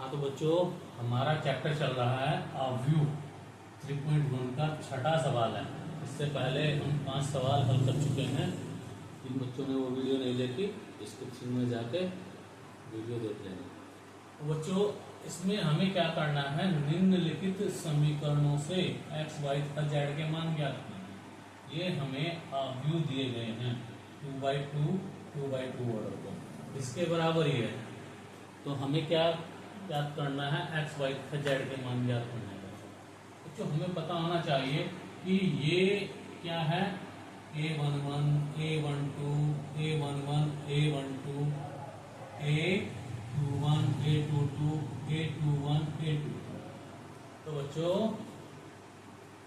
हाँ तो बच्चों, हमारा चैप्टर चल रहा है व्यू 3.1 का छठा सवाल है। इससे पहले हम 5 सवाल हल कर चुके हैं। जिन बच्चों ने वो वीडियो नहीं देखी, डिस्क्रिप्शन में जाके वीडियो देख लेना। तो बच्चों, इसमें हमें क्या करना है, निम्नलिखित समीकरणों से x, y तथा z के मान ज्ञात करना है। ये हमें व्यू दिए गए हैं 2/2 2/2 ऑर्डर को, इसके बराबर ही है। तो हमें क्या ज्ञात करना है, x, y तथा z के मान ज्ञात करना है। बच्चों, हमें पता होना चाहिए कि ये क्या है, a11 a12 a11 a12 a21 a22 a21 a22। तो बच्चों,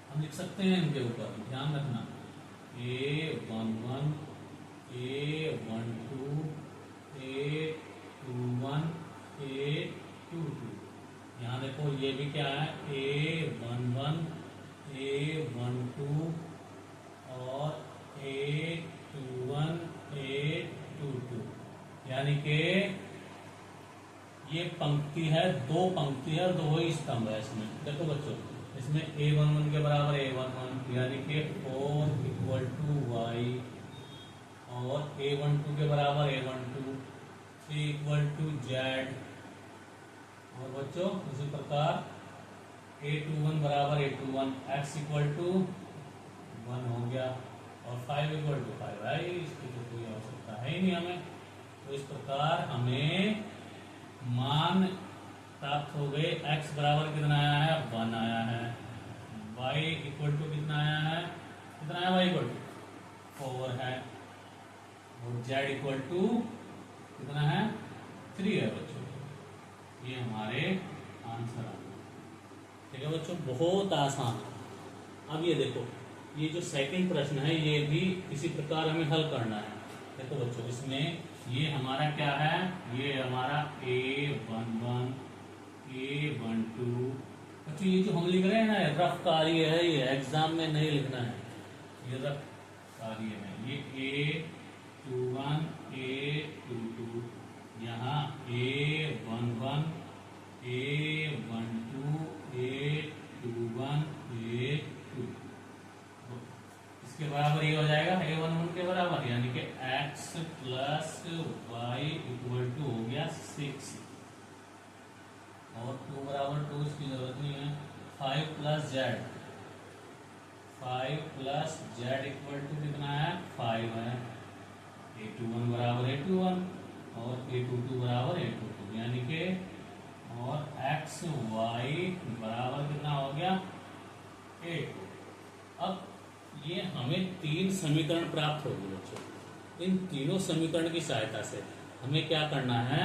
हम लिख सकते हैं इनके ऊपर, ध्यान रखना, a11 a12 a21 a22। यहाँ देखो, ये भी क्या है, a11 a12 और a21 a22। यानी कि ये पंक्ति है, दो पंक्ति है और दो ही स्तंभ है इसमें। देखो बच्चों, इसमें a11 के बराबर a11 यानी कि 4 = y, और a12 के बराबर a12 3 = z। और बच्चों, उसी प्रकार a21 बराबर a21 x = 1 हो गया, और 5 = 5 है। इसकी तो कोई आवश्यकता है ही नहीं हमें। तो इस प्रकार हमें मान प्राप्त हो गए। x बराबर कितना आया है, 1 आया है। y = कितना आया है, कितना है, y = 4 है। और z = कितना है, 3 है बच्चों। ये हमारे आंसर आ गए। ठीक है बच्चों, बहुत आसान। अब ये देखो, ये जो सेकंड प्रश्न है, ये भी इसी प्रकार हमें हल करना है। देखो बच्चों, इसमें ये हमारा क्या है, ये हमारा a11 a12। बच्चों, ये जो हम लिख रहे हैं ना, रफ कार्य है, ये एग्जाम में नहीं लिखना है, ये रफ कार्य है। ये a21 a22, यहाँ a11 a12 a21 a22। इसके बराबर ये हो जाएगा a11 के बराबर, यानी कि x + y = हो गया 6, और 2 बराबर 2, इसकी जरूरत नहीं है। 5 + z, 5 + z = कितना है, 5 है। a21 बराबर a21 और a22 बराबर a22, यानी कि, और x y बराबर कितना हो गया, a2। अब ये हमें 3 समीकरण प्राप्त हो गए बच्चों। इन तीनों समीकरण की सहायता से हमें क्या करना है,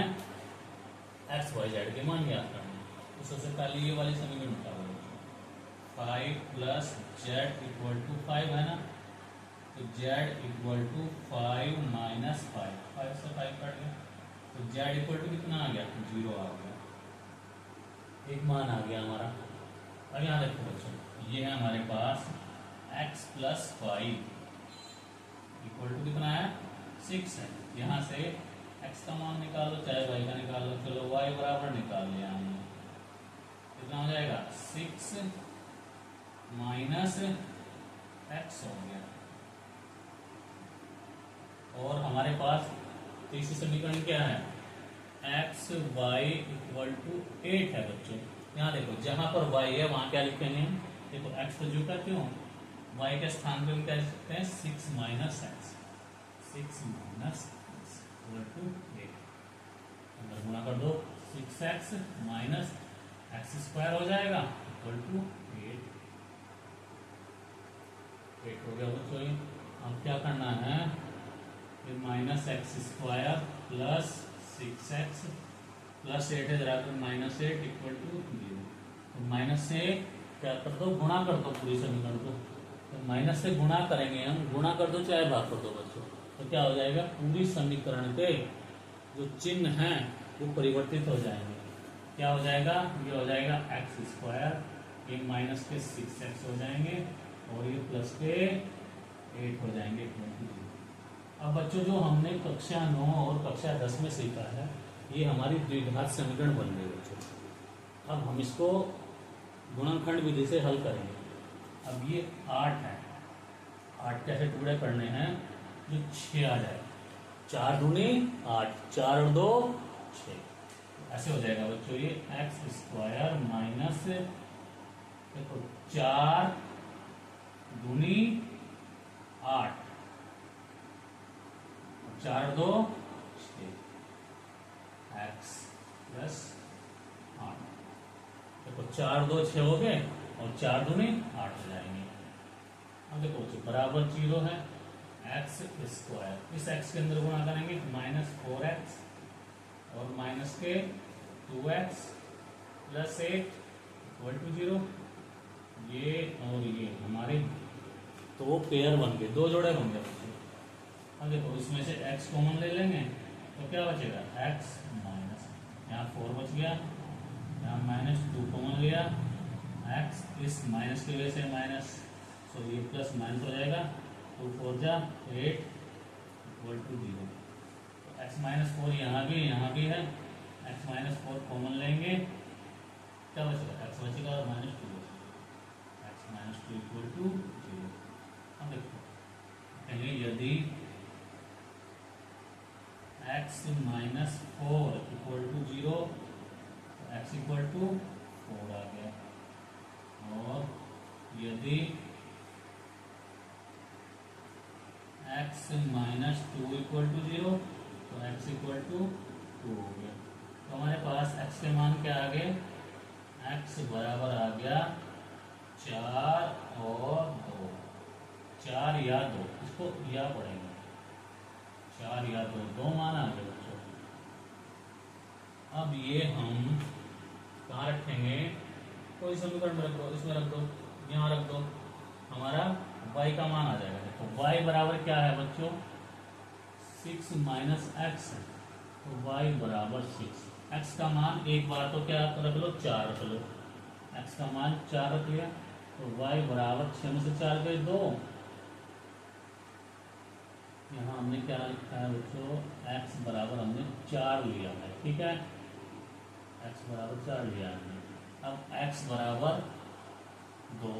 x y z के मान ज्ञात करना है। तो सबसे पहले ये वाले समीकरण निकालो। 5 + z = 5 है ना, तो z = 5 - 5, 5 से 5 कट गया, तो z = कितना आ गया, 0 आ गया। एक मान आ गया हमारा। अब यहाँ देखो बच्चों, ये है हमारे पास x + y = कितना है, 6 है। यहाँ से x का मान निकालो, चाहे y का निकालो। चलो y बराबर निकाल लिया हमने, कितना हो जाएगा, 6 - x हो गया। और हमारे पास तीसरी समीकरण क्या है, x y = 8 है बच्चों। यहाँ देखो, जहां पर y है वहां क्या लिखेंगे हम, देखो x तो झूठा क्यों, y के स्थान पे हम क्या लिख सकते हैं, 6 - x, 6 - x = 8। अंदर गुणा कर दो, 6x - x² हो जाएगा = 8। 8 हो गया बच्चों। अब क्या करना है, ये -x² + 6x + 8 है, जरा -8 = 0। तो माइनस से क्या कर दो, गुणा कर दो पूरी समीकरण को। तो माइनस से गुणा करेंगे हम, गुणा कर दो चाहे भाग कर दो बच्चों, तो क्या हो जाएगा, पूरी समीकरण के जो चिन्ह हैं वो परिवर्तित हो जाएंगे। क्या हो जाएगा, ये हो जाएगा x², ये माइनस के 6x हो जाएंगे, और ये प्लस के 8 हो जाएंगे। अब बच्चों, जो हमने कक्षा 9 और कक्षा 10 में सीखा है, ये हमारी द्विघात समीकरण बन गई बच्चों। अब हम इसको गुणनखंड विधि से हल करेंगे। अब ये 8 है, 8 कैसे टुकड़े करने हैं जो 6 आ जाए, 4 दूनी 8, 4 और 2 6, ऐसे हो जाएगा बच्चों। ये एक्स स्क्वायर माइनस देखो 4 दूनी 8, 4 और 2 6, एक्स प्लस 8। देखो 4 2 6 हो गए और 4 दूनी 8 हो जाएंगे। अब देखो बराबर 0 है, एक्स स्क्वायर इस एक्स के अंदर गुणा करेंगे -4x और माइनस के 2x प्लस 8 इक्वल टू 0। ये और ये हमारे तो पेयर बन गए, 2 जोड़े बन गए। अब देखो इसमें से x कॉमन ले लेंगे तो क्या बचेगा, x माइनस, यहाँ 4 बच गया, यहाँ -2 कॉमन लिया, x इस माइनस की वजह से माइनस, तो ये प्लस माइनस हो जाएगा, 2 4 जा 8 इक्वल टू 0। x -4 यहाँ भी है, x -4 कॉमन लेंगे, क्या बचेगा, x बचेगा और -2 बचेगा, x -2 इक्वल टू 0। अब देखो कहेंगे यदि x -4 इक्वल टू 0 तो x इक्वल टू 4 आ गया, और यदि x -2 इक्वल टू 0 तो x इक्वल टू 2 हो गया। तो हमारे पास x के मान क्या आ गए, x बराबर आ गया 4 और 2, 4 या 2, इसको या पढ़ेंगे, 4 या 2 मान आ गए बच्चों। अब ये हम कहाँ रखेंगे, कोई समीकरण में रख दो, इसमें रख दो, यहाँ रख दो, हमारा y का मान आ जाएगा। तो y बराबर क्या है बच्चों, 6 माइनस एक्स, तो y बराबर 6। x का मान एक बार तो क्या रख लो, 4 रख लो, x का मान 4 रख लिया, तो y बराबर 6 में से 4 गए 2। यहाँ हमने क्या लिखा है बच्चों, x बराबर हमने 4 लिया है, ठीक है, x बराबर 4 लिया हमने। अब x बराबर 2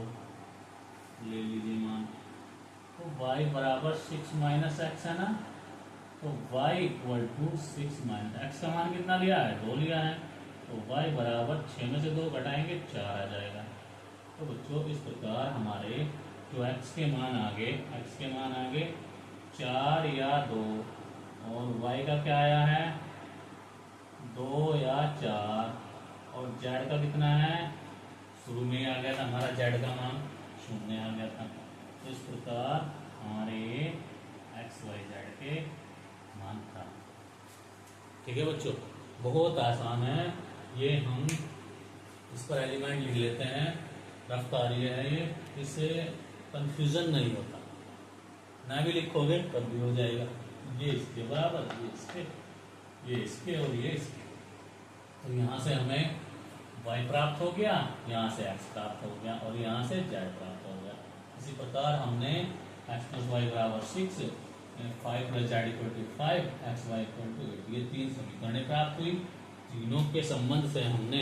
ले लीजिए मान, तो y बराबर 6 माइनस एक्स है ना, तो y equal to 6 minus x का मान कितना लिया है, 2 लिया है, तो y बराबर 6 में से 2 घटाएंगे 4 आ जाएगा। तो बच्चों इस प्रकार हमारे जो x के मान आ गए 4 या 2, और y का क्या आया है 2 या 4, और z का कितना है, शुरू में आ गया था हमारा z का मान 0 आ गया था। तो इस प्रकार हमारे x y z के मान था। ठीक है बच्चों, बहुत आसान है ये, हम इस पर एलिमेंट लिख लेते हैं, रफ्तारी है ये, इससे कंफ्यूजन नहीं होता, ना भी लिखोगे तब भी हो जाएगा, ये इसके बराबर, ये इसके और ये इसके। तो यहाँ से हमें y प्राप्त हो गया, यहाँ से x प्राप्त हो गया, और यहाँ से z प्राप्त हो गया। इसी प्रकार हमने x प्लस वाई बराबर 6, 5 plus Z equal to 5, x y equal to 8, ये 3 समीकरणें प्राप्त हुई। तीनों के संबंध से हमने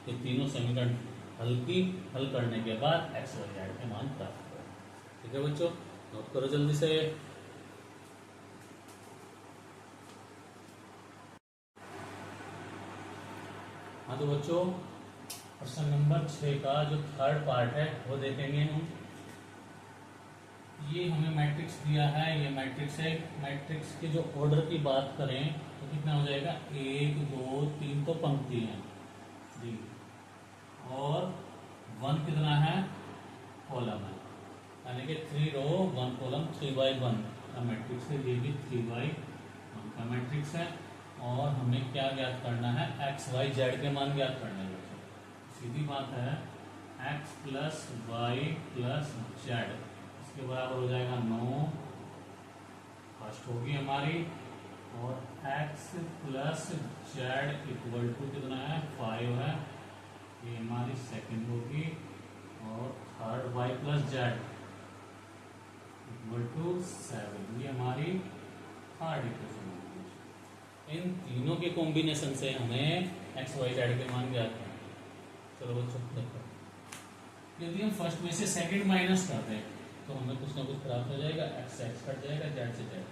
ये तीनों समीकरण हल करने के बाद एक्स वाई जेड के मान प्राप्त हुए। ठीक है बच्चों, नोट करो जल्दी से। हाँ तो बच्चों, प्रश्न नंबर 6 का जो थर्ड पार्ट है वो देखेंगे हम। ये हमें मैट्रिक्स दिया है, ये मैट्रिक्स है, मैट्रिक्स के जो ऑर्डर की बात करें तो कितना हो जाएगा, 1 2 3 तो पंक्ति है जी, और 1 कितना है, कॉलम है, यानी कि 3 रो 1 कॉलम 3x1 का मैट्रिक्स है। ये भी 3x1 का मैट्रिक्स है, और हमें क्या ज्ञात करना है, एक्स वाई जेड के मान ज्ञात करने हैं। सीधी बात है, x plus Y plus z इसके बराबर हो जाएगा 9, फर्स्ट होगी हमारी, और x plus Z equal to कितना है, 5 है, ये हमारी सेकंड होगी, और third y plus Z equal to 7, ये हमारी थर्ड इक्वेशन होगी। इन तीनों के कॉम्बिनेशन से हमें एक्स वाई जेड के मान ज्ञात करना है। चलो बच्चों देखो, यदि हम फर्स्ट में से सेकंड माइनस कर दें तो हमें कुछ ना कुछ प्राप्त हो जाएगा, एक्स से एक्स कट जाएगा, जेड से जेड।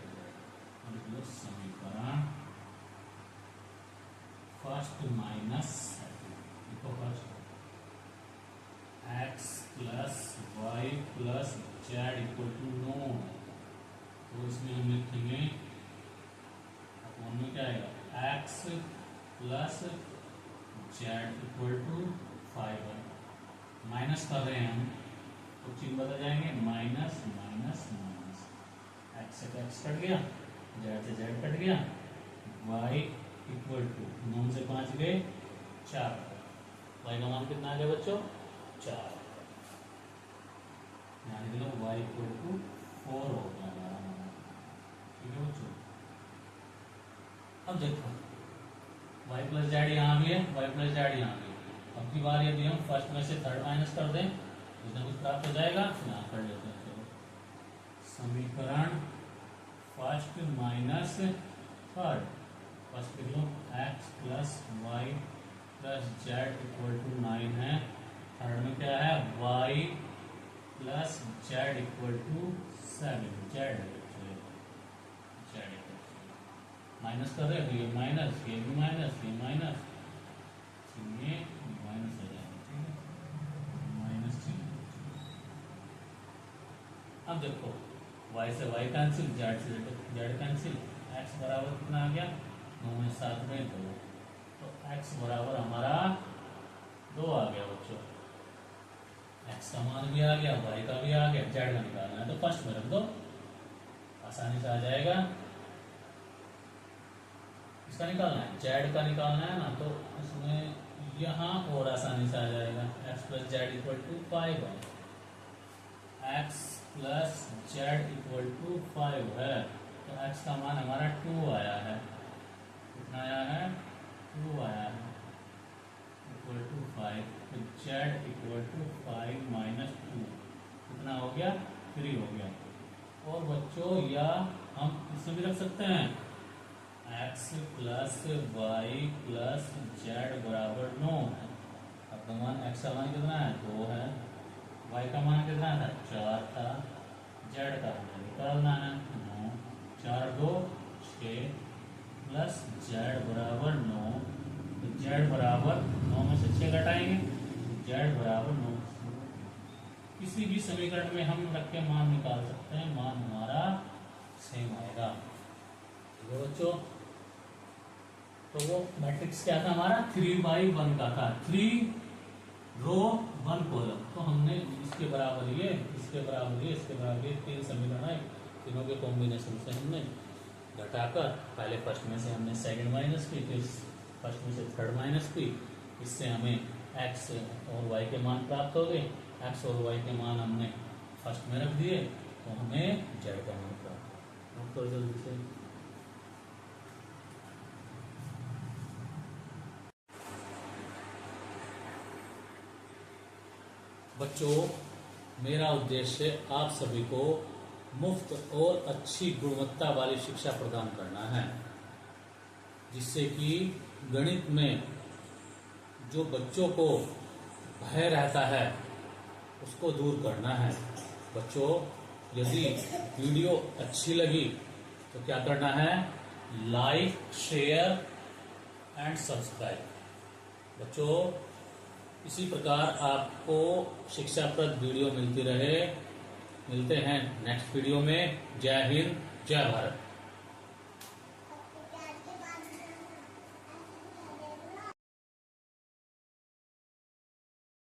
समीकरण first minus second, first X plus Y plus Z equal to 9, तो इसमें हम लिखेंगे अपॉन में क्या आएगा, X plus Z equal to 5 है। माइनस कर रहे हैं हम तो चिन्ह बदल जाएंगे, माइनस माइनस माइनस, एक्स से एक्स कट गया, जेड से जेड कट गया, वाई इक्वल टू 9 से 5 गए 4, वाई का मान कितना आ गया बच्चों, 4, यानी कि वाई इक्वल टू 4 हो गया। ठीक है बच्चों, अब देखो वाई प्लस जेड यहाँ भी है, वाई प्लस जेड यहाँ भी है। अब की बार यदि हम फर्स्ट में से थर्ड माइनस कर दें कुछ ना कुछ प्राप्त हो जाएगा, यहाँ कर लेते हैं। चलो समीकरण फर्स्ट माइनस थर्ड, फर्स्ट लिख लो x plus Y plus Z equal to 9 है, थर्ड में क्या है, y plus Z equal to 7, z minus कर रहे हैं, ये माइनस, ये भी माइनस, ये माइनस, ये माइनस हो जाएगा। ठीक है, माइनस चिन्ह। अब देखो y से y कैंसिल, z से z कैंसिल, x बराबर कितना आ गया, 9 में 7 में 2, तो x बराबर हमारा 2 आ गया बच्चों। x का मान भी आ गया, y का भी आ गया, z का निकालना है तो फर्स्ट में रख दो, आसानी से आ जाएगा। इसका निकालना है, जेड का निकालना है ना, तो इसमें यहाँ और आसानी से आ जाएगा, x plus Z equal to 5 है, x plus Z equal to 5 है, तो एक्स का मान हमारा 2 आया है, कितना आया है, 2 आया है, इक्वल टू 5, तो जेड इक्वल टू 5 माइनस 2 कितना हो गया, 3 हो गया। और बच्चों या हम इससे भी रख सकते हैं, x plus Y plus z बराबर 9 है। अब का मान एक्स का मान कितना है, 2 है, वाई का मान कितना था, 4 था, जेड का हमें निकालना है 9, 4 2 6 प्लस जेड बराबर 9, तो जेड बराबर 9 में से 6 घटाएंगे, जेड बराबर 9। किसी भी समीकरण में हम रख के मान निकाल सकते हैं, मान हमारा सेम आएगा। ठीक है बच्चों, तो वो मैट्रिक्स क्या था हमारा, 3/1 का था, 3 रो 1 कॉलम, तो हमने इसके बराबर ये, इसके बराबर ये, इसके बराबर ये 3 समीकरण आए, तीनों के कॉम्बिनेशन से हमने घटाकर पहले फर्स्ट में से हमने सेकंड माइनस की, फिर फर्स्ट में से थर्ड माइनस की, इससे हमें एक्स और वाई के मान प्राप्त हो गए। एक्स और वाई के मान हमने फर्स्ट में रख दिए तो हमें जेड का मान प्राप्त हो। तो जल्दी से बच्चों, मेरा उद्देश्य आप सभी को मुफ्त और अच्छी गुणवत्ता वाली शिक्षा प्रदान करना है, जिससे कि गणित में जो बच्चों को भय रहता है उसको दूर करना है। बच्चों, यदि वीडियो अच्छी लगी तो क्या करना है, लाइक शेयर एंड सब्सक्राइब। बच्चों, इसी प्रकार आपको शिक्षाप्रद वीडियो मिलती रहे। मिलते हैं नेक्स्ट वीडियो में। जय हिंद, जय भारत।